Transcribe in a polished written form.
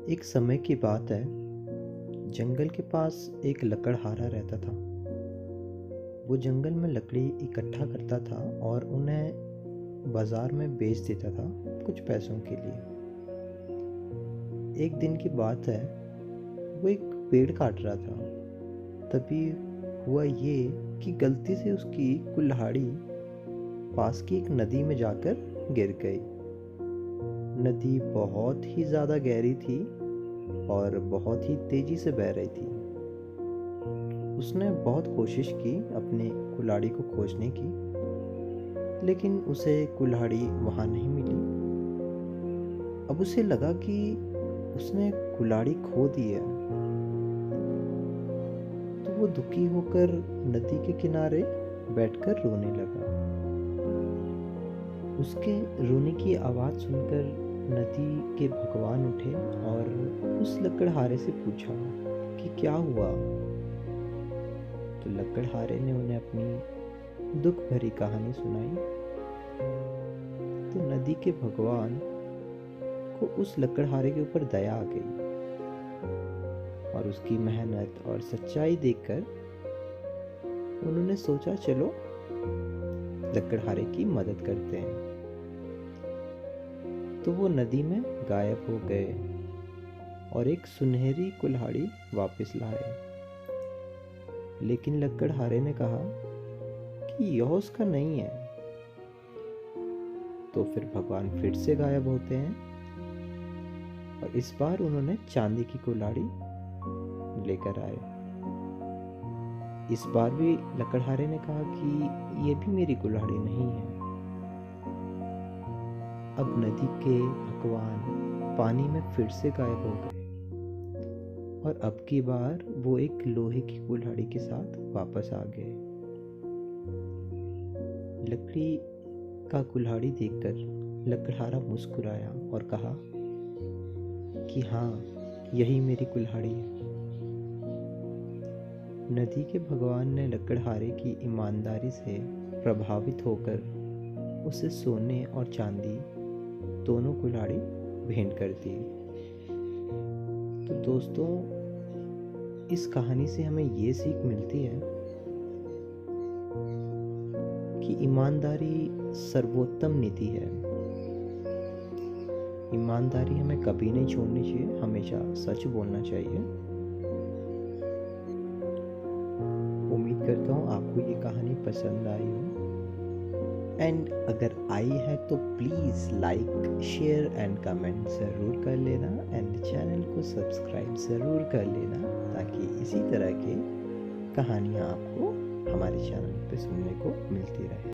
एक समय की बात है। जंगल के पास एक लकड़हारा रहता था। वो जंगल में लकड़ी इकट्ठा करता था और उन्हें बाजार में बेच देता था कुछ पैसों के लिए। एक दिन की बात है, वो एक पेड़ काट रहा था। तभी हुआ ये कि गलती से उसकी कुल्हाड़ी पास की एक नदी में जाकर गिर गई। नदी बहुत ही ज़्यादा गहरी थी और बहुत ही तेजी से बह रही थी। उसने बहुत कोशिश की अपनी कुल्हाड़ी को खोजने की, लेकिन उसे कुल्हाड़ी वहाँ नहीं मिली। अब उसे लगा कि उसने कुल्हाड़ी खो दी है, तो वो दुखी होकर नदी के किनारे बैठकर रोने लगा। उसके रोने की आवाज़ सुनकर नदी के भगवान उठे और उस लकड़हारे से पूछा कि क्या हुआ। तो लकड़हारे ने उन्हें अपनी दुख भरी कहानी सुनाई। तो नदी के भगवान को उस लकड़हारे के ऊपर दया आ गई और उसकी मेहनत और सच्चाई देखकर उन्होंने सोचा, चलो लकड़हारे की मदद करते हैं। तो वो नदी में गायब हो गए और एक सुनहरी कुल्हाड़ी वापस लाए। लेकिन लकड़हारे ने कहा कि यह उसका नहीं है। तो फिर भगवान फिर से गायब होते हैं और इस बार उन्होंने चांदी की कुल्हाड़ी लेकर आए। इस बार भी लकड़हारे ने कहा कि ये भी मेरी कुल्हाड़ी नहीं है। अब नदी के भगवान पानी में फिर से गायब हो गए और अब की बार वो एक लोहे की कुल्हाड़ी के साथ वापस आ गए। लकड़ी का कुल्हाड़ी देखकर लकड़हारा मुस्कुराया और कहा कि हाँ, यही मेरी कुल्हाड़ी है। नदी के भगवान ने लकड़हारे की ईमानदारी से प्रभावित होकर उसे सोने और चांदी दोनों कुल्हाड़ी भेंट कर दी। तो दोस्तों, इस कहानी से हमें ये सीख मिलती है कि ईमानदारी सर्वोत्तम नीति है। ईमानदारी हमें कभी नहीं छोड़नी चाहिए, हमेशा सच बोलना चाहिए। उम्मीद करता हूँ आपको ये कहानी पसंद आई हो। एंड अगर आई है तो please like, share and comment ज़रूर कर लेना एंड चैनल को सब्सक्राइब ज़रूर कर लेना, ताकि इसी तरह की कहानियाँ आपको हमारे चैनल पे सुनने को मिलती रहे।